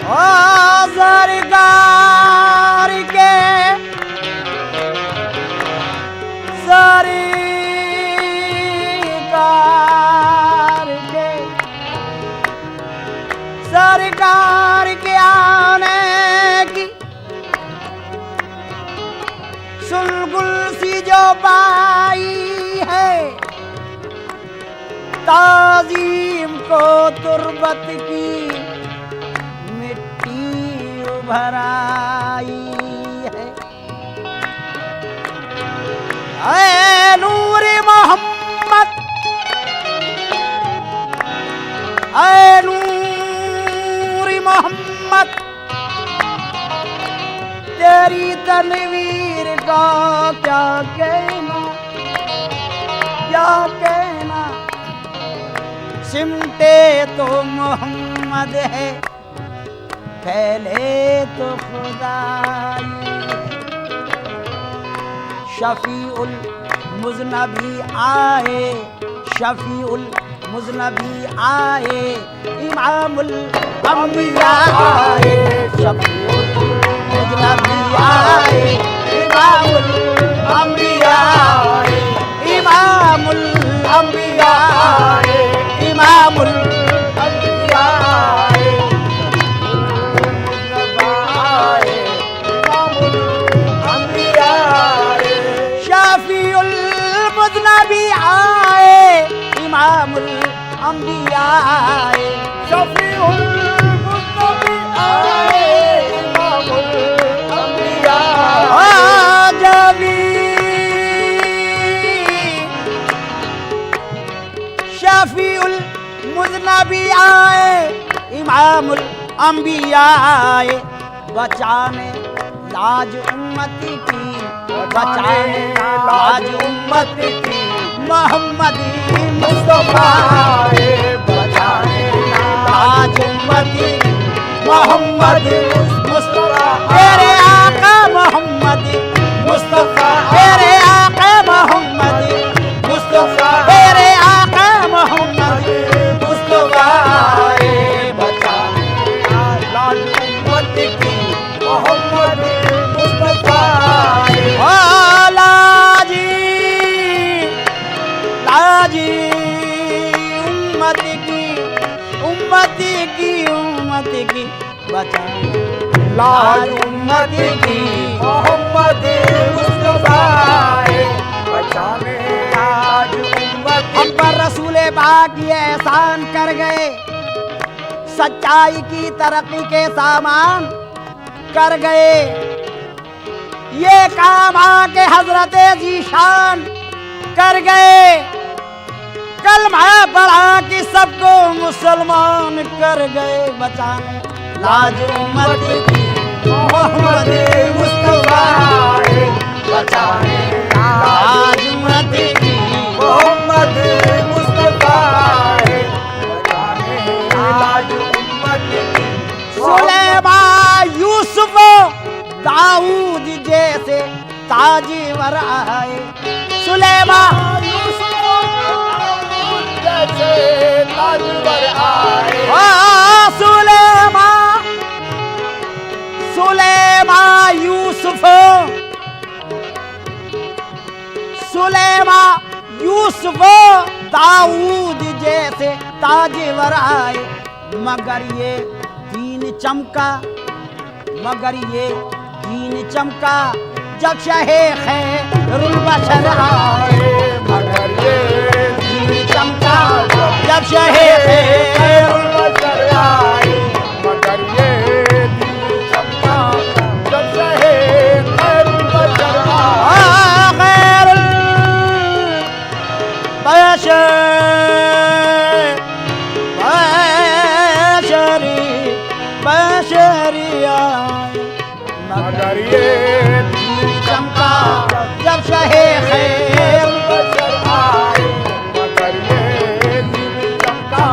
ओ सरकार के सरकार के आने की सुलगुल सी जो पाई है, ताजीम को तुर्बत की मिट्टी उभर आई है। ऐ नूर मोहम्मद, ऐ नूर मोहम्मद, तेरी तनवीर का क्या कहना, क्या कहना। सिमटे तो मोहम्मद है, फैले तो खुदाई। शफीउल मुज़नबी आए, शफीउल मुज़नबी आए, इमामुल अंबिया आए। शफीउल मुज़नबी आए, इमामुल अंबिया आए, इमामुल अंबिया आए, इमामुल अंबिया आए, इमामुल अंबिया आए। शफीउल मुज़नबी आए, इमामुल अंबिया आए। शफीउल मुज़नबी आए, इमामुल अंबिया आए। जबी शफीउल मुज़नबी आए, इमामुल अंबिया आए। बचाने लाज उम्मती की, बचाने लाज उम्मती की, मोहम्मदी मुस्तफा आए। बचाने लाज उम्मती की, मोहम्मद मुस्तफा। तेरे आका मोहम्मद मुस्तफा, तेरे आका मोहम्मद मुस्तफा, तेरे आका मोहम्मद मुस्तफा आए। बचाने लाज उम्मती की, मोहम्मद मुस्तफा आए। ओ लाजी लाजी उम्मती की, उम्मती की, उम्मती की, बचाने लाज उम्मती की, मोहम्मद मुस्तफा आए। बचाने लाज उम्मती। हम पर रसूले पाक ये एहसान कर गए, सच्चाई की तरक्की के सामान कर गए। ये काम आके हजरत जीशान कर गए। कलमा पढ़ा कि सबको मुसलमान कर गए। बचाने लाज उम्मती की, मोहम्मद मुस्तफा आए। बचाने लाज उम्मती की, मोहम्मद मुस्तफा आए। बचाने लाज उम्मती की। सुलेमान यूसुफ दाऊद जैसे ताजवर आए। सुलेमान यूसुफ दाऊद जैसे ताजवर आए। सुलेमान सुलेमान यूसुफ, सुलेमान यूसुफ दाऊद जैसे ताजवर आए। मगर ये दीन चमका, मगर ये दीन चमका जब शहे खैरुल बशर आए। मगर ये दीन चमका जब शहे खैरुल बशर आए। मगर ये दीन चमका जब शहे खैरुल बशर आए। खैरुल बशर बशरिया। मगर ये दीन चमका जब शहे खैरुल बशर आए। मगर ये दीन चमका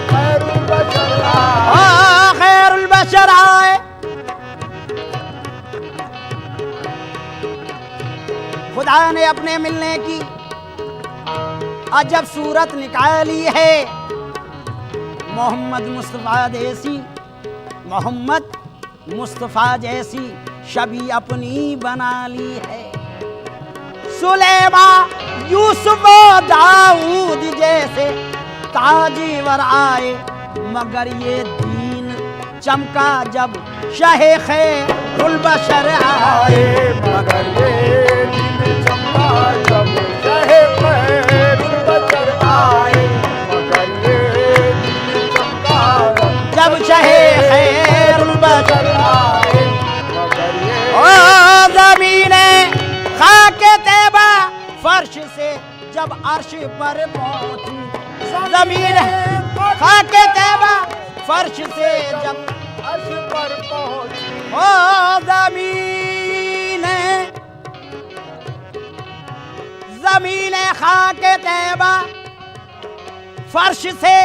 खैरुल बशर आए। खैरुल बशर आए। खुदा ने अपने मिलने की अजब सूरत निकाली है। मोहम्मद मुस्तफ़ा जैसी, मोहम्मद मुस्तफ़ा जैसी शबी अपनी बना ली है। सुलेमा यूसुफ दाऊद जैसे ताजीवर आए, मगर ये दीन चमका जब शाहे खैरुल बशर आए, मगर ये दिन चमका जब शाहे खैरुल बशर आए, मगर ये दिन चमका जब शाहे खैरुल बशर आए, मगर ये ओ ज़मीने खाके तैबा फर्श से जब अर्श पर पहुंची, ज़मीन खाके तैबा फर्श से जब अर्श पर पहुंची, ओ ज़मीने खाके तैबा फर्श से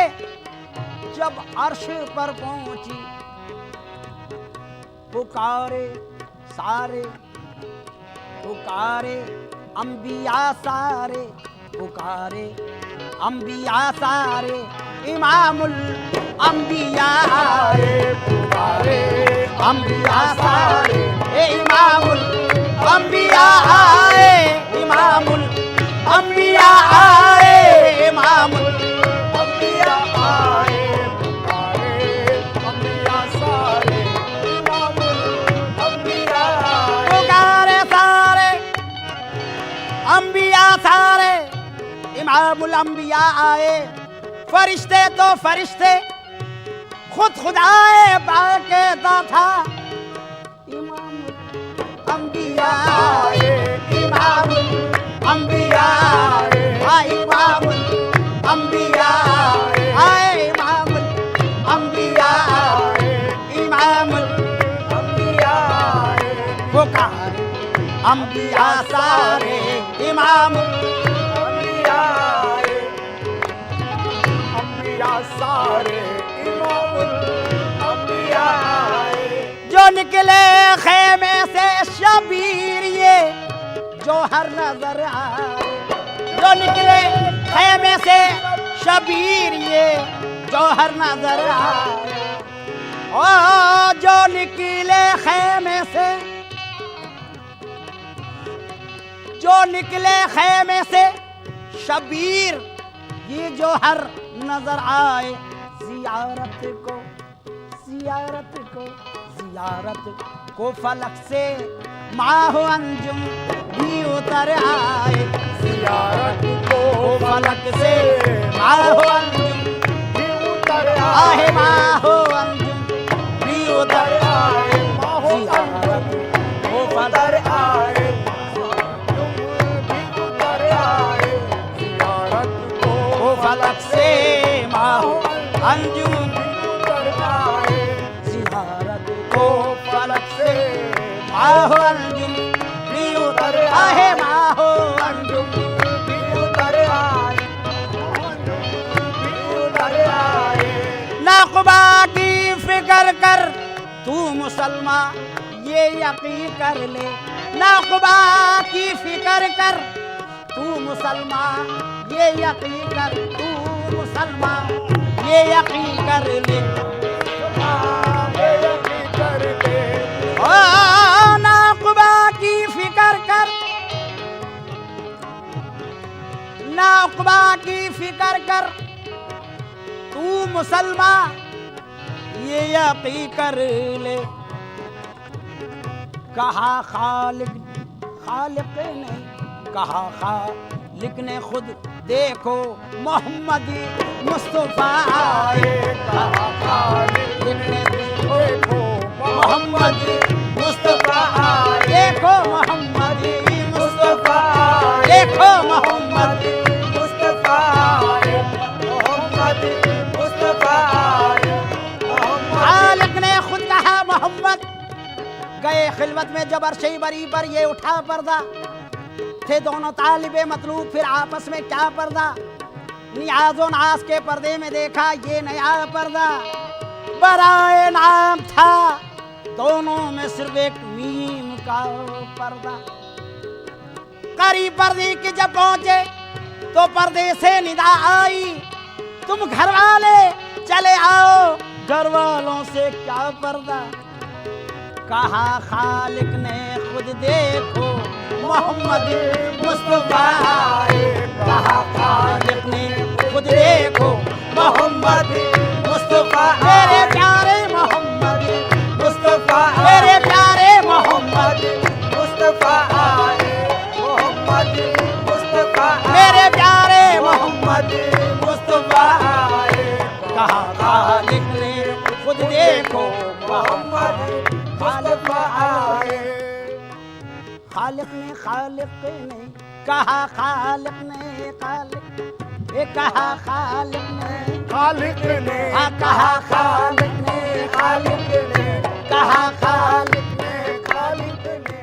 जब अर्श पर पहुंची, पुकारे सारे, पुकारे अंबिया सारे, पुकारे अंबिया सारे, इमामुल अंबिया आए, पुकारे अंबिया सारे, इमामुल अंबिया आए, इमामुल अंबिया आए, इमामुल अंबिया आए, पुकारे अंबिया सारे, इमामुल अंबिया आए, पुकारे सारे अंबिया सारे, इमामुल अंबिया आए। फरिश्ते तो फरिश्ते खुद खुदाए बाकायदा था, इमामुल अंबिया आए, इमामुल अंबिया आए, इमामुल अंबिया आए, इमामुल अंबिया आए, इमामुल अंबिया आए, पुकारे अंबिया सारे, इमामुल अंबिया आए, अंबिया सारे, इमामुल अंबिया आए, जो निकले खेमे से शबीर ये जौहर नजर आए, जो निकले खेमे से शबीर ये जौहर नजर आए, ओ जो निकले खेमे से, जो निकले खेमे से शबीर ये जौहर नजर आए। जियारत को, जियारत को, जियारत को फलक से माहो अंजुम भी उतर आए, जियारत को फलक से माहो अंजुम भी उतर आहे, आए, माहो अंजुम भी उतर आए, माहो जियारत को उतर फलक आए, तुम भी उतर आए, जियारत को फलक से माहो अंजुम भी उतर आए, जियारत को फलक से माहो अंजुम भी उतर आहे, माहो अंजुम भी उतर आए, भी उतर आए, नक़बा की फिक्र कर तू मुसलमान ये यकीन कर ले, नक़बा की फिक्र कर तू मुसलमान ये यकीन कर, तू मुसलमान ये यकीन कर ले, ये यकीन कर ले, ओ नक़बा की फिक्र कर, नक़बा की फिक्र कर तू मुसलमान ये यकीन कर ले। कहा खालिक, खालिक ने कहा खालिक ने खुद देखो मोहम्मद मुस्तफ़ा आए, कहा खालिक ने देखो मोहम्मद मुस्तफ़ा आए, देखो मोहम्मद मुस्तफ़ा आए, देखो मोहम्मद मुस्तफा आए, मोहम्मद मुस्तफा आए, खालिक ने खुद कहा मोहम्मद गए खिलवत में जब अर्शे बरी पर ये उठा पर्दा, थे दोनों तालिबे मतलूब फिर आपस में क्या पर्दा, नियाज़ो नाज के पर्दे में देखा ये नया पर्दा, बराए नाम था दोनों में सिर्फ एक मीम का पर्दा। करीब पर्दे के जब पहुंचे तो पर्दे से निदा आई, तुम घर वाले चले आओ, घर वालों से क्या पर्दा। कहा खालिक ने खुद देखो मोहम्मद मुस्तफा आए। कहा खालिक ने खुद देखो मोहम्मद मुस्तफा। मेरे प्यारे मोहम्मद मुस्तफा मेरे प्यारे मोहम्मद मुस्तफा आए, मोहम्मद मुस्तफा मेरे प्यारे मोहम्मद मुस्तफा आए। कहा खालिक ने खुद देखो मोहम्मद मुस्तफा आए। खालिक ने कहा, खालिक ने खालिक, ये कहा खालिक ने, खालिक ने कहा खालिक ने, खालिक ने कहा खालिक ने खालिक ने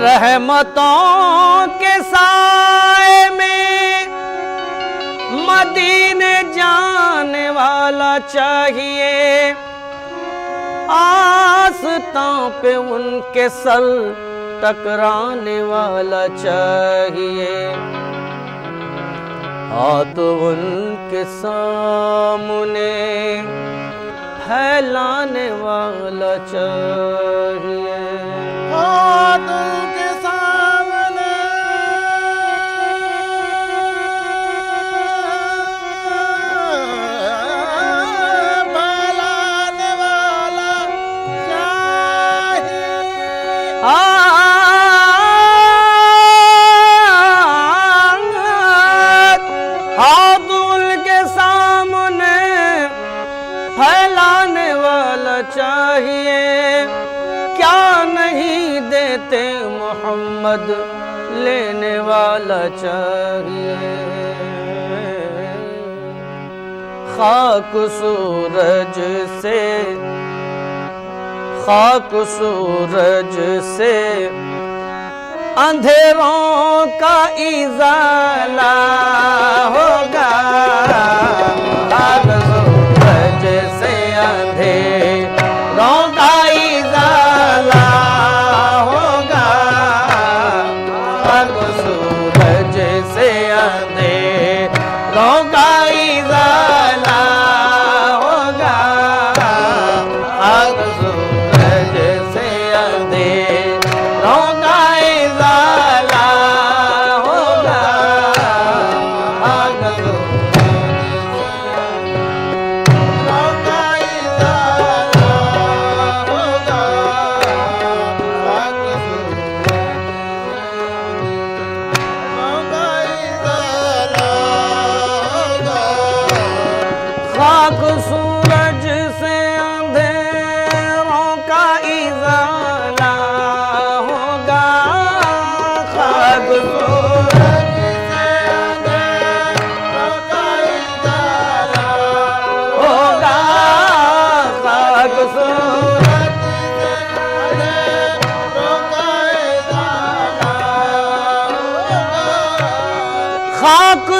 रहमतों के साए में मदीने जाने वाला चाहिए, आस्तां पे उनके सर टकराने वाला चाहिए, हाथ उनके सामने फैलाने वाला चाहिए। हाथ के सामने फैलाने वाला चाहिए। हाथ उनके सामने फैलाने वाला चाहिए, क्या नहीं देते मोहम्मद लेने वाला चाहिए। खाक सूरज से, खाक सूरज से अंधेरों का इजाला होगा, खाक सूरज से अंधेरों का इजाला होगा, खाक सूरज से अंधेरों का इजाला होगा, खाक सूरज से अंधेरों का इजाला होगा, खाक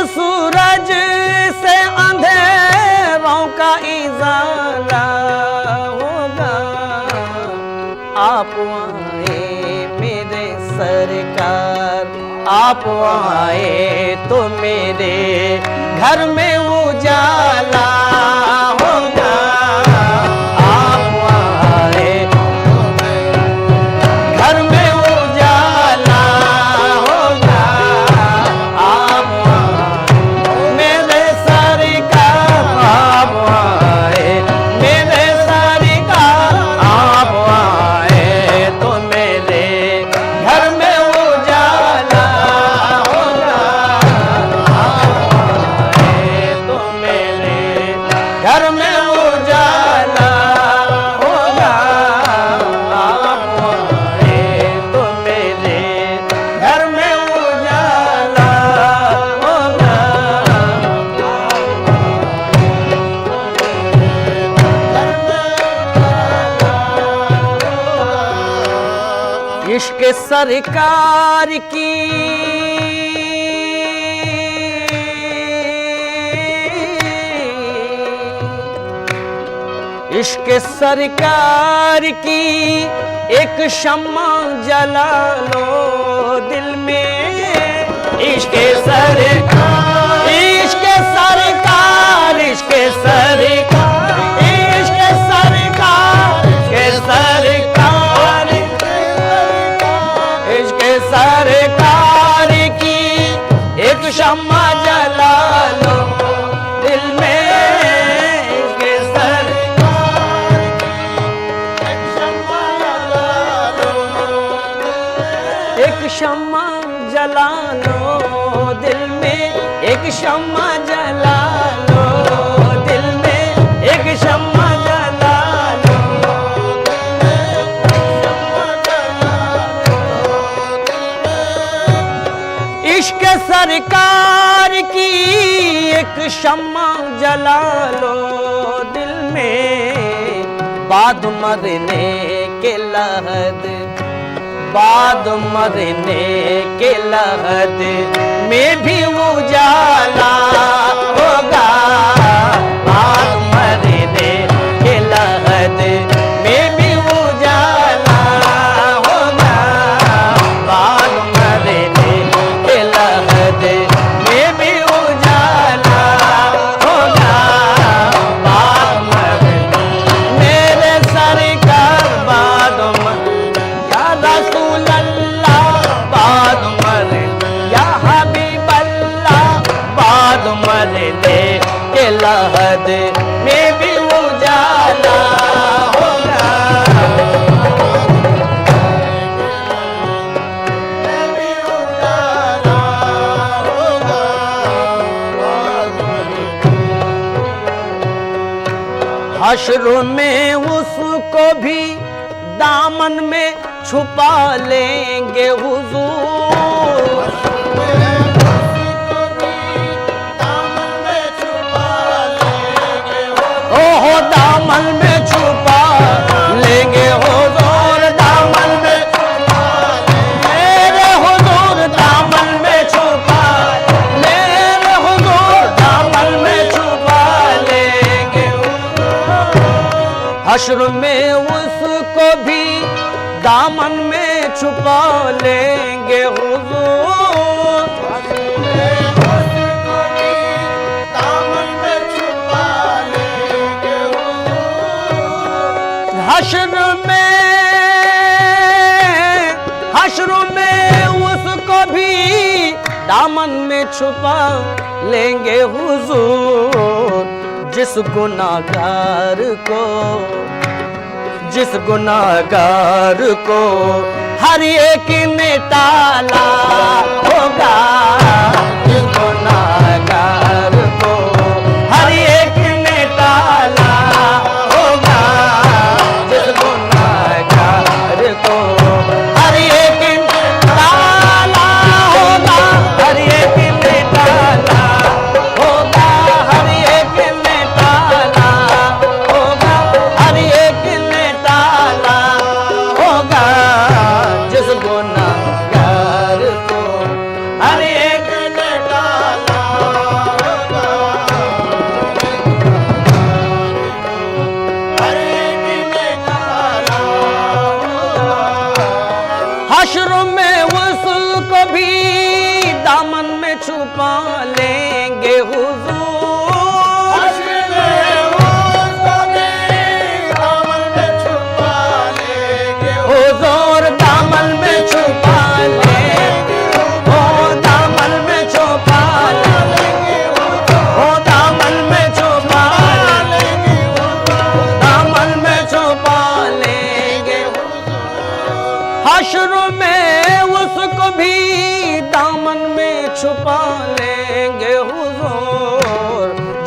सूरज से अंधेरों का इजाला होगा। आप आए मेरे सरकार, आप आए तो मेरे घर में उजाला होगा। आप आए घर में उजाला होगा। आप मेरे सरकार, आप आए मेरे सरकार, आप आए तो मेरे घर में उजाला होगा। आप आए तो मेरे घर में उजाला होगा। आप आए तो मेरे घर में उजाला होगा। इश्क सरकार की इश्क सरकार की एक शम्मा जला लो दिल में। इश्क सरकार, इश्क सरकार, इश्क सरकार, इश्क सरकार, इश्क सरकार, इश्क सरकार की एक शम्मा जला लो दिल में। इश्क सरकार एक शम्मा जला लो, एक शम्मा जला लो दिल में। एक शम्मा जला लो दिल में, एक शम्मा जला लो दिल में। इश्क सरकार की एक शम्मा जला लो दिल में। बाद मरने के लहद, बाद मरने के लहद में भी उजाला होगा। बाद मरने के लहद में भी उजाला होगा। बाद मरने के लहद में भी उजाला होगा। बाद मरने मेरे सरकार, बाद या रसूल अल्लाह, बाद मरने या हबीब अल्लाह, बाद मरने के लहद में भी उजाला होगा। हश्र में उसको भी दामन में छुपा लेंगे हुजूर। ओहो दामन में छुपा लेंगे हुजूर, दामन में मेरे हुजूर, दामन में छुपा मेरे हुजूर, दामन में छुपा लेंगे हुजूर। हश्र में उसको भी दामन में छुपा लेंगे हुजूर। हश्र में उसको भी दामन में छुपा लेंगे हुजूर। जिस गुनाहगार को, जिस गुनाहगार को हर एक ने टाला होगा। जिस गुनाहगार को हर एक ने टाला होगा। जिस गुनाहगार को हर एक ने टाला होगा। हर एक ने टाला होगा। हर एक ने टाला होगा। हर एक ने टाला होगा। जिस गुनाहगार को हर एक ने टाला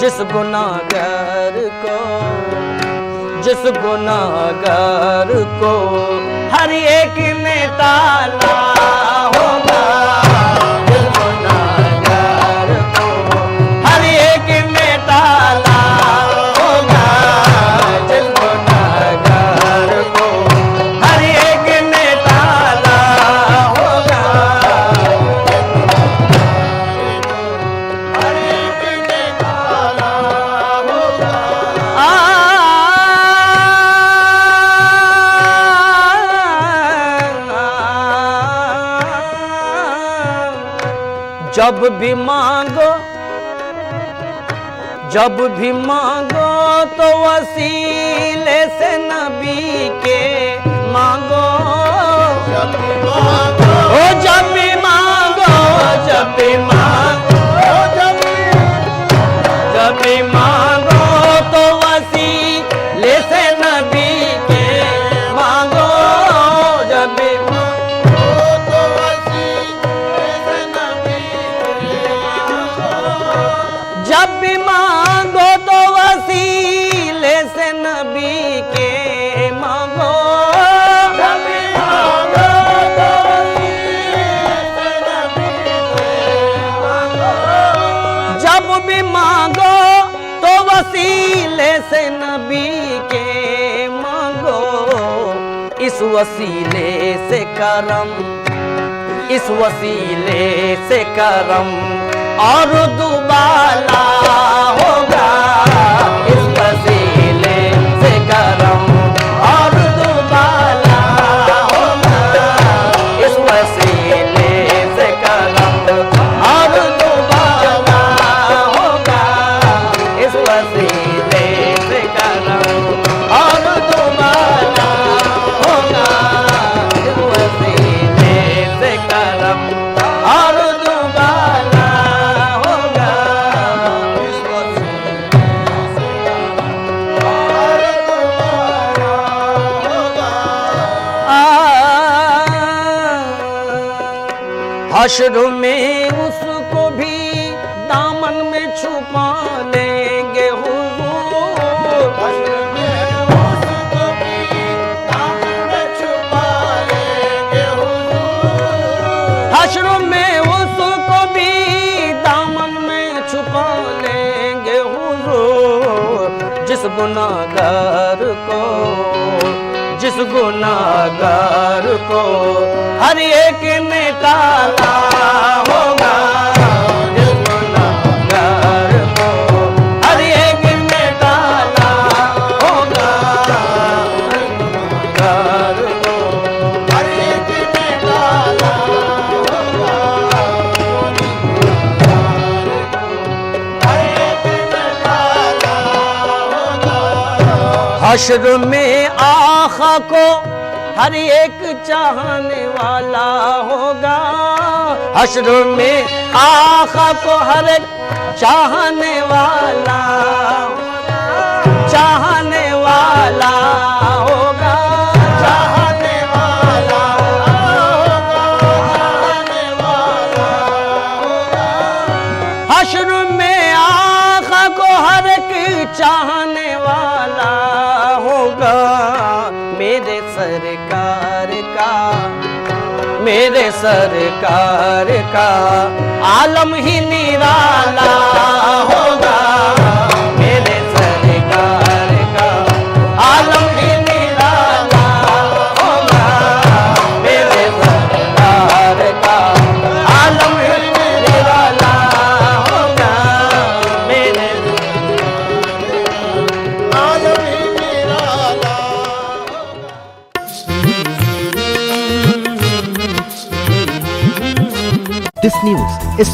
जिस गुनाहगार को, जिस गुनाहगार को हर एक ने टाला होगा, जिस गुनाहगार को हर एक ने टाला होगा, जिस गुनाहगार को हर एक ने टाला होगा, हर एक ने डाला होगा। जब भी मांगो, जब भी मांगो तो वसीले से नबी के मांगो, जब भी मांगो, ओ जब भी मांगो, जब भी मांगो, जब भी मांगो तो वसीले से नबी के मांगो, जब भी तो वसीले से नबी के मांगो। जब भी मांगो तो वसीले से नबी के मांगो, जब भी मांगो तो वसीले से नबी के मांगो। जब भी मांगो तो वसीले से नबी के मांगो, इस वसीले से करम, इस वसीले से करम और दुबाला होगा, इस वसीले से करम और दुबाला होगा, इस वसीले से करम और दुबाला होगा, इस वसीले से करम और दुबाला होगा, इस वसीले से करम और दुबाला होगा, इस वसीले से और तुम्हारा होगा। हश्र में उसको भी दामन में छुपा लेंगे हुजूर, हश्र में उसको भी दामन में छुपा लेंगे हुजूर। हश्र में उसको भी दामन में छुपा लेंगे हुजूर, जिस गुनाहगार को, जिस गुनाहगार को हर एक ने टाला होगा, जिस गुनाहगार को हर एक ने टाला होगा, गुनाहगार को हर एक ने डाला होगा। हर एक ने डाला होगा। हश्र में आखा को हर एक चाहने वाला होगा, हश्र में आखा को हर एक चाहने वाला, चाहने वाला होगा, चाहने वाला होगा। चाहने वाला होगा। हश्र में आखा को हर एक चाहने वाला होगा, मेरे सरकार का, मेरे सरकार का आलम ही निराला होगा, मेरे सरकार का आलम ही निराला होगा, मेरे सरकार का आलम ही निराला होगा, मेरे आलम ही निराला। This news is